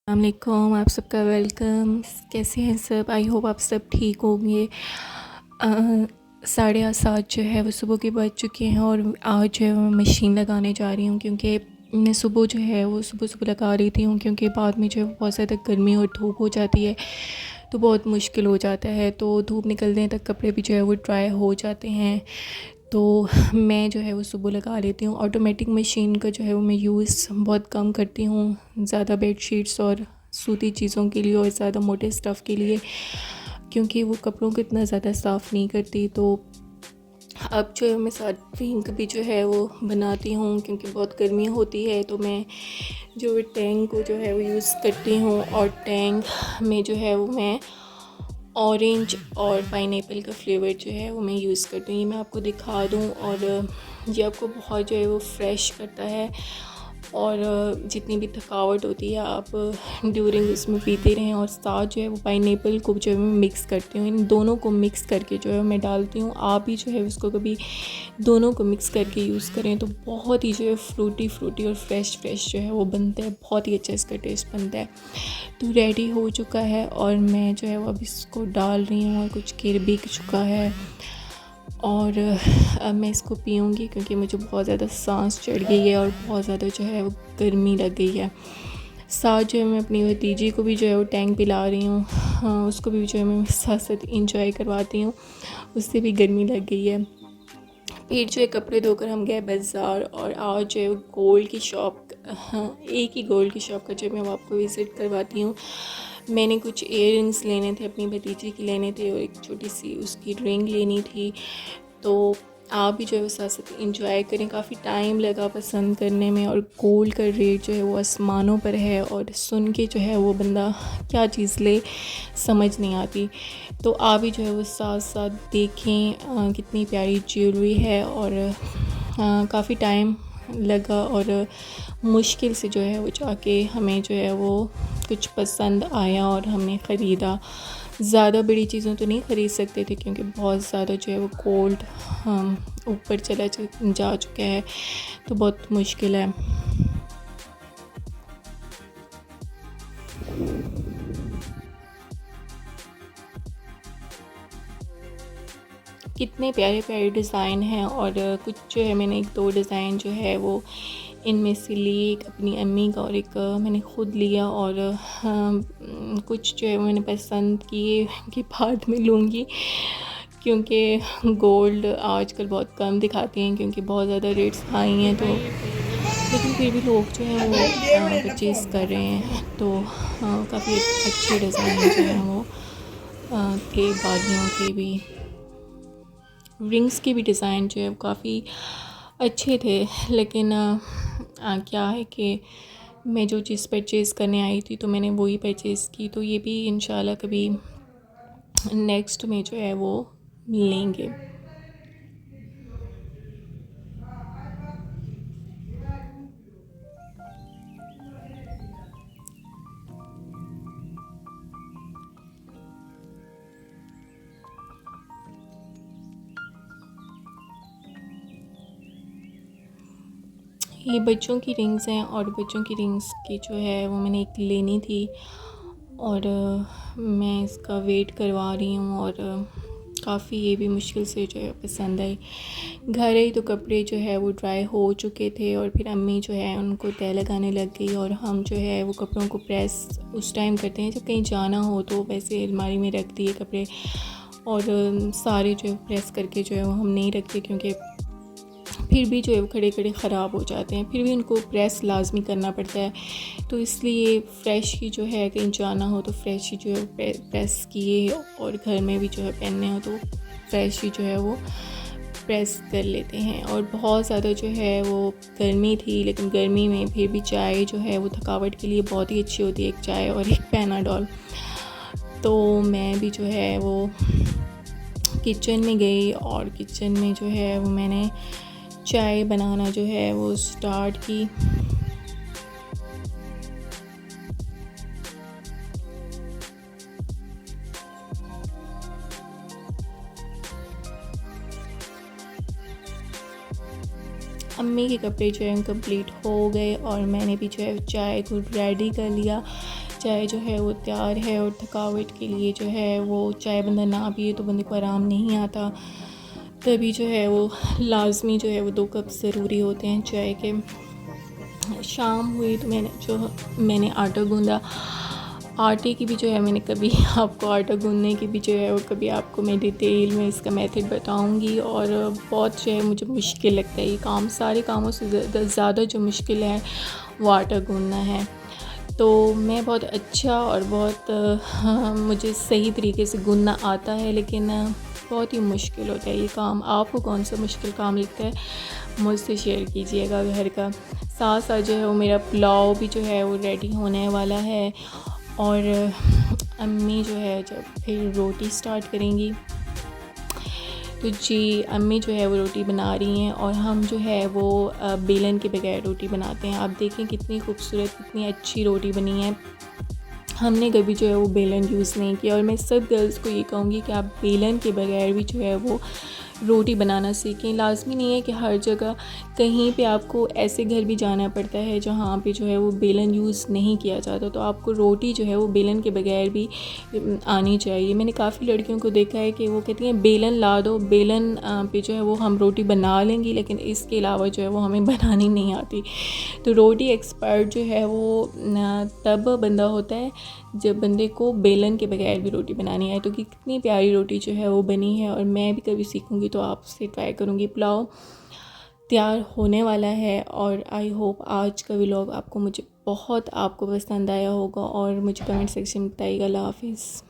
अस्सलामुअलैकुम, आप सबका वेलकम। कैसे हैं सब? आई होप आप सब ठीक होंगे। 7:30 जो है वो सुबह के बज चुके हैं और आज जो है वो मशीन लगाने जा रही हूँ, क्योंकि मैं सुबह जो है वो सुबह लगा रही थी क्योंकि बाद में जो है बहुत ज़्यादा गर्मी और धूप हो जाती है तो बहुत मुश्किल हो जाता है। तो धूप निकलने तक कपड़े भी जो है वो ड्राई हो जाते हैं, तो मैं जो है वो सुबह लगा लेती हूँ। ऑटोमेटिक मशीन का जो है वो मैं यूज़ बहुत कम करती हूँ, ज़्यादा बेडशीट्स और सूती चीज़ों के लिए और ज़्यादा मोटे स्टफ़ के लिए, क्योंकि वो कपड़ों को इतना ज़्यादा साफ़ नहीं करती। तो अब जो है मैं सर्फिंग भी जो है वो बनाती हूँ, क्योंकि बहुत गर्मी होती है तो मैं जो टैंक को जो है वो यूज़ करती हूँ। और टैंक में जो है वो मैं ऑरेंज और पाइनएप्पल का फ्लेवर जो है वो मैं यूज़ करती हूँ। ये मैं आपको दिखा दूँ, और ये आपको बहुत जो है वो फ्रेश करता है, और जितनी भी थकावट होती है आप ड्यूरिंग उसमें पीते रहें। और साथ जो है वो पाइनएप्पल को जो है मैं मिक्स करती हूँ, इन दोनों को मिक्स करके जो है मैं डालती हूँ। आप भी जो है उसको कभी दोनों को मिक्स करके यूज़ करें तो बहुत ही जो है फ्रूटी और फ्रेश जो है वो बनता है, बहुत ही अच्छा इसका टेस्ट बनता है। तो रेडी हो चुका है और मैं जो है वो अब इसको डाल रही हूँ, और कुछ गिर भी चुका है, और अब मैं इसको पीऊँगी क्योंकि मुझे बहुत ज़्यादा सांस चढ़ गई है और बहुत ज़्यादा जो है वो गर्मी लग गई है। साथ जो है मैं अपनी भतीजी को भी जो है वो टैंक पिला रही हूँ, हाँ, उसको भी जो है मैं साथ साथ इंजॉय करवाती हूँ, उससे भी गर्मी लग गई है। फिर जो है कपड़े धोकर हम गए बाज़ार, और आज जो है गोल्ड की शॉप, हाँ, एक ही गोल्ड की शॉप का जो मैं आपको विज़िट करवाती हूँ। मैंने कुछ इयररिंग्स लेने थे, अपनी भतीजी की लेने थे, और एक छोटी सी उसकी रिंग लेनी थी। तो आप भी जो है वो साथ साथ इंजॉय करें। काफ़ी टाइम लगा पसंद करने में, और गोल्ड का रेट जो है वो आसमानों पर है, और सुन के जो है वो बंदा क्या चीज़ ले समझ नहीं आती। तो आप भी जो है वो साथ साथ देखें कितनी प्यारी ज्वेलरी है, और काफ़ी टाइम लगा और मुश्किल से जो है वो जाके हमें जो है वो कुछ पसंद आया और हमने ख़रीदा। ज़्यादा बड़ी चीज़ें तो नहीं ख़रीद सकते थे क्योंकि बहुत ज़्यादा जो है वो गोल्ड ऊपर जा चुका है, तो बहुत मुश्किल है। कितने प्यारे प्यारे डिज़ाइन हैं, और कुछ जो है मैंने 1-2 डिज़ाइन जो है वो इनमें से लिए, एक अपनी अम्मी का और एक मैंने ख़ुद लिया, और कुछ जो है मैंने पसंद किए कि बाद में लूँगी, क्योंकि गोल्ड आजकल बहुत कम दिखाते हैं क्योंकि बहुत ज़्यादा रेट्स हाई हैं। तो लेकिन फिर भी लोग जो है वो परचेज़ कर रहे हैं, तो काफ़ी अच्छे डिज़ाइन जो हैं वो थे। बालियों के भी, रिंग्स के भी डिज़ाइन जो है वो काफ़ी अच्छे थे, लेकिन क्या है कि मैं जो चीज़ परचेज़ करने आई थी तो मैंने वही परचेज़ की। तो ये भी इंशाल्लाह कभी नेक्स्ट में जो है वो लेंगे। ये बच्चों की रिंग्स हैं, और बच्चों की रिंग्स की जो है वो मैंने एक लेनी थी, और मैं इसका वेट करवा रही हूँ, और काफ़ी ये भी मुश्किल से जो है पसंद आई। घर आई तो कपड़े जो है वो ड्राई हो चुके थे, और फिर अम्मी जो है उनको तय लगाने लग गई, और हम जो है वो कपड़ों को प्रेस उस टाइम करते हैं जब कहीं जाना हो, तो वैसे अलमारी में रख दिए कपड़े, और सारे जो है प्रेस करके जो है वो हम नहीं रखते क्योंकि फिर भी जो है वो खड़े खड़े ख़राब हो जाते हैं, फिर भी उनको प्रेस लाजमी करना पड़ता है। तो इसलिए फ़्रेश ही जो है कहीं जाना हो तो फ़्रेश ही जो है प्रेस किए, और घर में भी जो है पहनने हो तो फ़्रेश ही जो है वो प्रेस कर लेते हैं। और बहुत ज़्यादा जो है वो गर्मी थी, लेकिन गर्मी में फिर भी चाय जो है वो थकावट के लिए बहुत ही अच्छी होती है, एक चाय और एक पैनाडोल। तो मैं भी जो है वो किचन में गई, और किचन में जो है वो मैंने चाय बनाना जो है वो स्टार्ट की। अम्मी के कपड़े जो है कंप्लीट हो गए, और मैंने भी जो है चाय को रेडी कर लिया। चाय जो है वो तैयार है। और थकावट के लिए जो है वो चाय बंदा ना पिए तो बंदे को आराम नहीं आता, तभी जो है वो लाजमी जो है वो 2 कप ज़रूरी होते हैं चाय के। शाम हुई तो मैंने आटा गूँधा। आटे की भी जो है मैंने कभी आपको आटा गूँधने की भी जो है वो कभी आपको मैं डिटेल में इसका मेथड बताऊंगी। और बहुत जो है मुझे मुश्किल लगता है ये काम, सारे कामों से ज़्यादा जो मुश्किल है वो आटा गूँधना है। तो मैं बहुत अच्छा और बहुत मुझे सही तरीके से गूँधना आता है, लेकिन बहुत ही मुश्किल होता है ये काम। आपको कौन सा मुश्किल काम लगता है मुझसे शेयर कीजिएगा घर का। साथ साथ जो है वो मेरा पुलाव भी जो है वो रेडी होने वाला है। और अम्मी जो है जब फिर रोटी स्टार्ट करेंगी, तो जी अम्मी जो है वो रोटी बना रही हैं। और हम जो है वो बेलन के बगैर रोटी बनाते हैं। आप देखें कितनी खूबसूरत, कितनी अच्छी रोटी बनी है। हमने कभी जो है वो बेलन यूज़ नहीं किया। और मैं सब गर्ल्स को ये कहूँगी कि आप बेलन के बगैर भी जो है वो रोटी बनाना सीखें। लाज़मी नहीं है कि हर जगह, कहीं पे आपको ऐसे घर भी जाना पड़ता है जहाँ पे जो है वो बेलन यूज़ नहीं किया जाता, तो आपको रोटी जो है वो बेलन के बगैर भी आनी चाहिए। मैंने काफ़ी लड़कियों को देखा है कि वो कहती हैं बेलन ला दो, बेलन पे जो है वो हम रोटी बना लेंगी, लेकिन इसके अलावा जो है वो हमें बनानी नहीं आती। तो रोटी एक्सपर्ट जो है वो तब बंदा होता है जब बंदे को बेलन के बगैर भी रोटी बनानी आए। तो कितनी प्यारी रोटी जो है वो बनी है। और मैं भी कभी सीखूँगी तो आपसे ट्राई करूँगी। पुलाव तैयार होने वाला है। और आई होप आज का व्लॉग आपको पसंद आया होगा। और मुझे कमेंट सेक्शन में बताइएगा। अल्लाह हाफिज़।